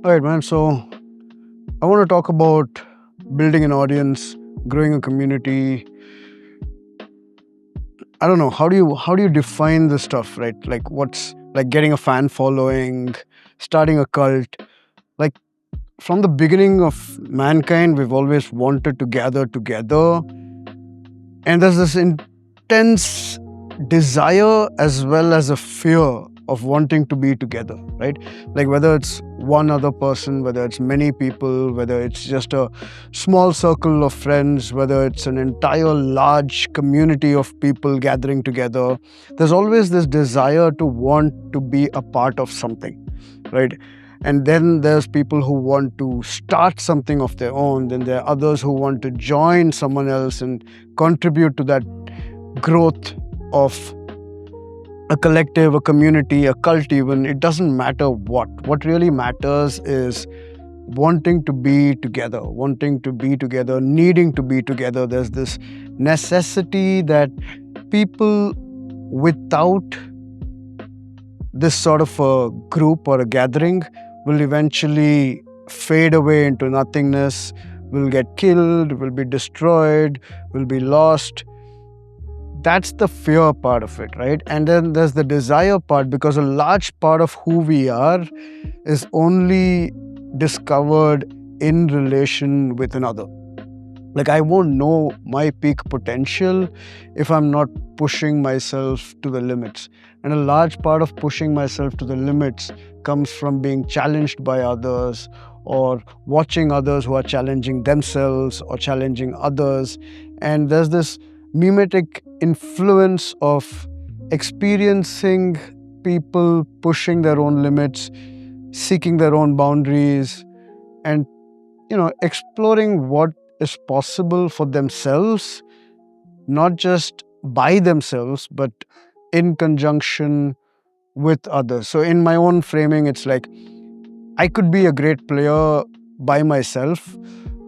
All right, man. So I want to talk about building an audience, growing a community. I don't know, how do you define this stuff, right? Like what's like getting a fan following, starting a cult. Like from the beginning of mankind, we've always wanted to gather together, and there's this intense desire as well as a fear of wanting to be together, right? Like whether it's one other person, whether it's many people, whether it's just a small circle of friends, whether it's an entire large community of people gathering together, there's always this desire to want to be a part of something, right? And then there's people who want to start something of their own. Then there are others who want to join someone else and contribute to that growth of a collective, a community, a cult even. It doesn't matter what. What really matters is wanting to be together, needing to be together. There's this necessity that people without this sort of a group or a gathering will eventually fade away into nothingness, will get killed, will be destroyed, will be lost. That's the fear part of it, right? And then there's the desire part, because a large part of who we are is only discovered in relation with another. Like I won't know my peak potential if I'm not pushing myself to the limits. And a large part of pushing myself to the limits comes from being challenged by others, or watching others who are challenging themselves or challenging others. And there's this mimetic influence of experiencing people pushing their own limits, seeking their own boundaries, and exploring what is possible for themselves, not just by themselves, but in conjunction with others. So in my own framing, it's like I could be a great player by myself,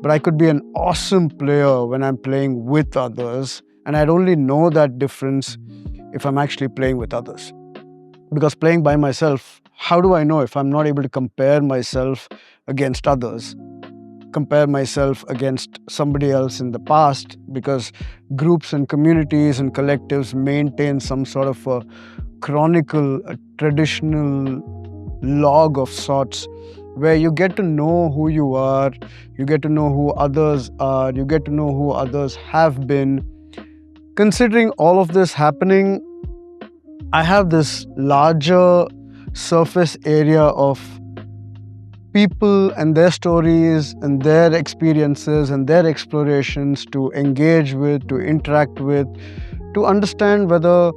but I could be an awesome player when I'm playing with others. And I'd only know that difference if I'm actually playing with others. Because playing by myself, how do I know if I'm not able to compare myself against others? Compare myself against somebody else in the past, because groups and communities and collectives maintain some sort of a chronicle, a traditional log of sorts, where you get to know who you are, you get to know who others are, you get to know who others have been. Considering all of this happening, I have this larger surface area of people and their stories and their experiences and their explorations to engage with, to interact with, to understand whether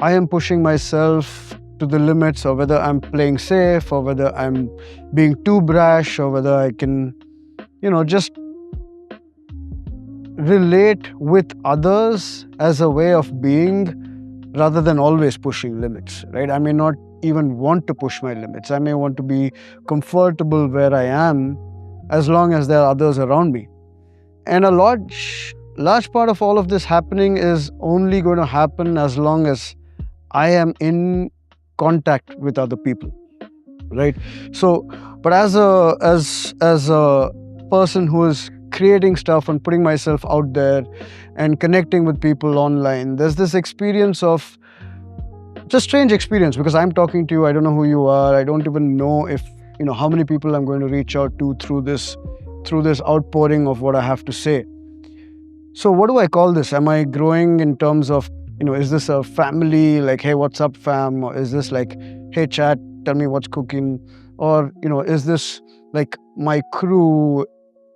I am pushing myself to the limits, or whether I'm playing safe, or whether I'm being too brash, or whether I can, just relate with others as a way of being, rather than always pushing limits, right? I may not even want to push my limits. I may want to be comfortable where I am, as long as there are others around me. And a large part of all of this happening is only going to happen as long as I am in contact with other people, right? So, but as a person who is creating stuff and putting myself out there and connecting with people online, there's this experience of, it's a strange experience, because I'm talking to you, I don't know who you are, I don't even know if how many people I'm going to reach out to through this outpouring of what I have to say. So what do I call this? Am I growing in terms of, is this a family, like, hey, what's up, fam? Or is this like, hey, chat, tell me what's cooking? Or, is this like my crew?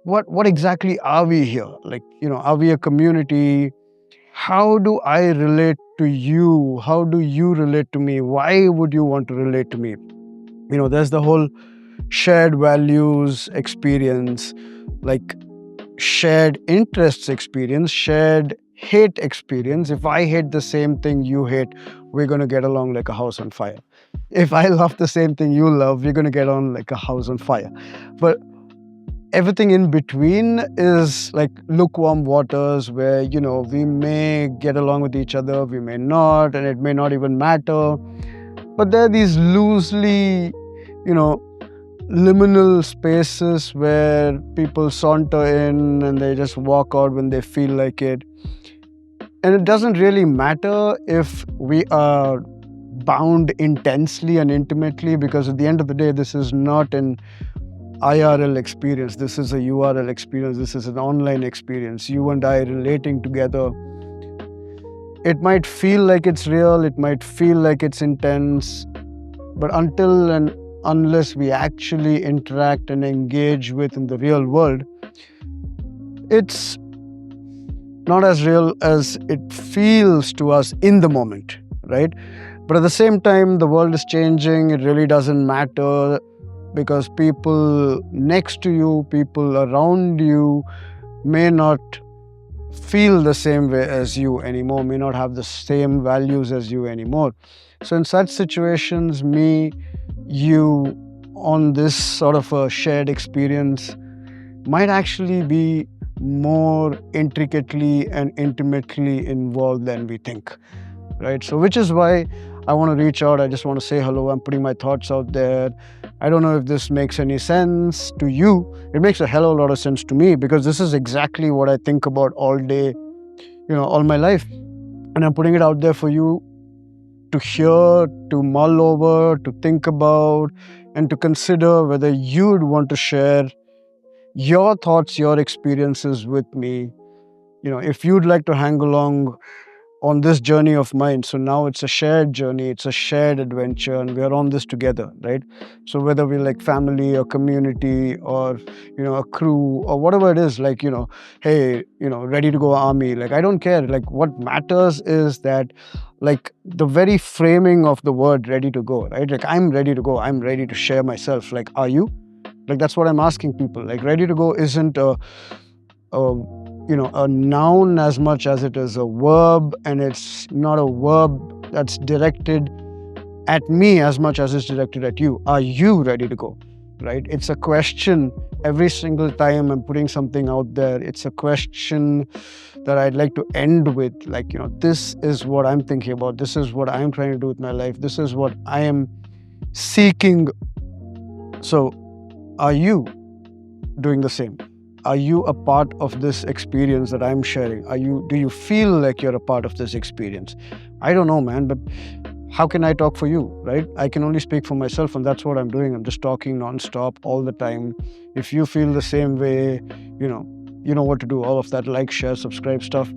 What exactly are we here? Like, are we a community? How do I relate to you? How do you relate to me? Why would you want to relate to me? There's the whole shared values experience, like shared interests experience, shared hate experience. If I hate the same thing you hate, we're going to get along like a house on fire. If I love the same thing you love, we're going to get on like a house on fire. But everything in between is like lukewarm waters, where we may get along with each other, we may not, and it may not even matter. But there are these loosely liminal spaces where people saunter in and they just walk out when they feel like it. And it doesn't really matter if we are bound intensely and intimately, because at the end of the day, this is not an IRL experience. This is a URL experience. This is an online experience. You and I relating together. It might feel like it's real. It might feel like it's intense. But until and unless we actually interact and engage with in the real world, it's not as real as it feels to us in the moment, right? But at the same time, the world is changing. It really doesn't matter, because people next to you, people around you may not feel the same way as you anymore, may not have the same values as you anymore. So in such situations, me, you, on this sort of a shared experience might actually be more intricately and intimately involved than we think, right? So which is why I want to reach out. I just want to say hello. I'm putting my thoughts out there. I don't know if this makes any sense to you. It makes a hell of a lot of sense to me, because this is exactly what I think about all day, all my life. And I'm putting it out there for you to hear, to mull over, to think about, and to consider whether you'd want to share your thoughts, your experiences with me. If you'd like to hang along on this journey of mine. So now it's a shared journey, it's a shared adventure, and we're on this together, right? So whether we're like family or community or, a crew or whatever it is, like, hey, ready to go army, like, I don't care. Like, what matters is that, like, the very framing of the word ready to go, right? Like, I'm ready to go. I'm ready to share myself. Like, are you? Like, that's what I'm asking people. Like, ready to go isn't a noun as much as it is a verb, and it's not a verb that's directed at me as much as it's directed at you. Are you ready to go? Right? It's a question every single time I'm putting something out there. It's a question that I'd like to end with, like, this is what I'm thinking about. This is what I'm trying to do with my life. This is what I am seeking. So, are you doing the same? Are you a part of this experience that I'm sharing? Do you feel like you're a part of this experience? I don't know, man, but how can I talk for you, right? I can only speak for myself, and that's what I'm doing. I'm just talking nonstop all the time. If you feel the same way, you know what to do, all of that, like, share, subscribe stuff.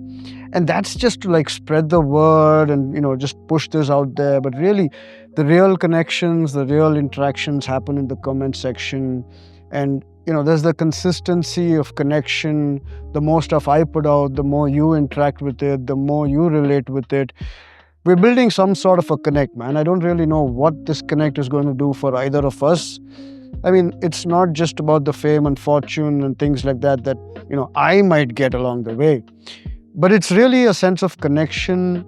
And that's just to, like, spread the word and, just push this out there. But really, the real connections, the real interactions happen in the comment section. And there's the consistency of connection. The more stuff I put out, the more you interact with it, the more you relate with it. We're building some sort of a connect, man. I don't really know what this connect is going to do for either of us. I mean, it's not just about the fame and fortune and things like that I might get along the way. But it's really a sense of connection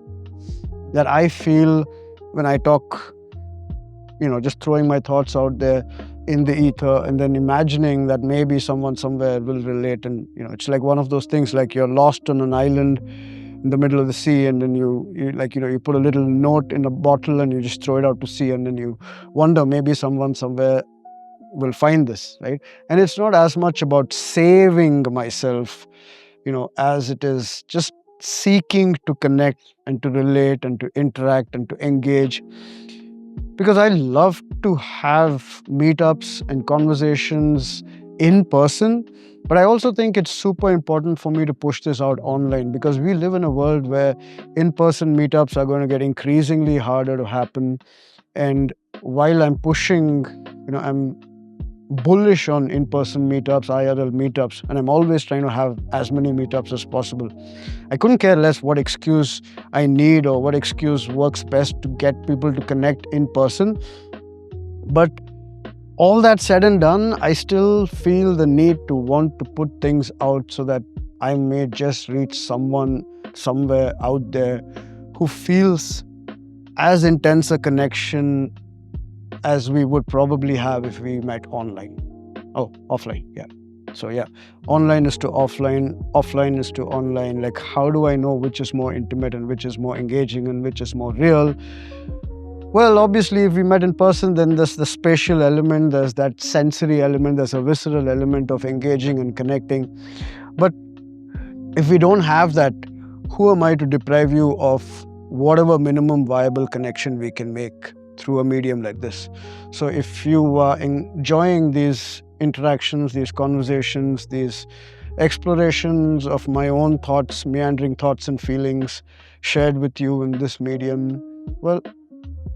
that I feel when I talk, just throwing my thoughts out there in the ether, and then imagining that maybe someone somewhere will relate. And it's like one of those things, like you're lost on an island in the middle of the sea, and then you put a little note in a bottle and you just throw it out to sea, and then you wonder maybe someone somewhere will find this, right? And it's not as much about saving myself, as it is just seeking to connect and to relate and to interact and to engage. Because I love to have meetups and conversations in person, but I also think it's super important for me to push this out online, because we live in a world where in-person meetups are going to get increasingly harder to happen. And while I'm pushing, I'm bullish on in-person meetups, IRL meetups, and I'm always trying to have as many meetups as possible. I couldn't care less what excuse I need or what excuse works best to get people to connect in person. But all that said and done, I still feel the need to want to put things out so that I may just reach someone somewhere out there who feels as intense a connection as we would probably have if we met online. Oh, offline, yeah. So yeah, online is to offline, offline is to online. Like, how do I know which is more intimate and which is more engaging and which is more real? Well, obviously, if we met in person, then there's the spatial element, there's that sensory element, there's a visceral element of engaging and connecting. But if we don't have that, who am I to deprive you of whatever minimum viable connection we can make through a medium like this? So if you are enjoying these interactions, these conversations, these explorations of my own thoughts, meandering thoughts and feelings shared with you in this medium, well,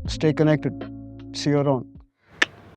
stay connected. See you around.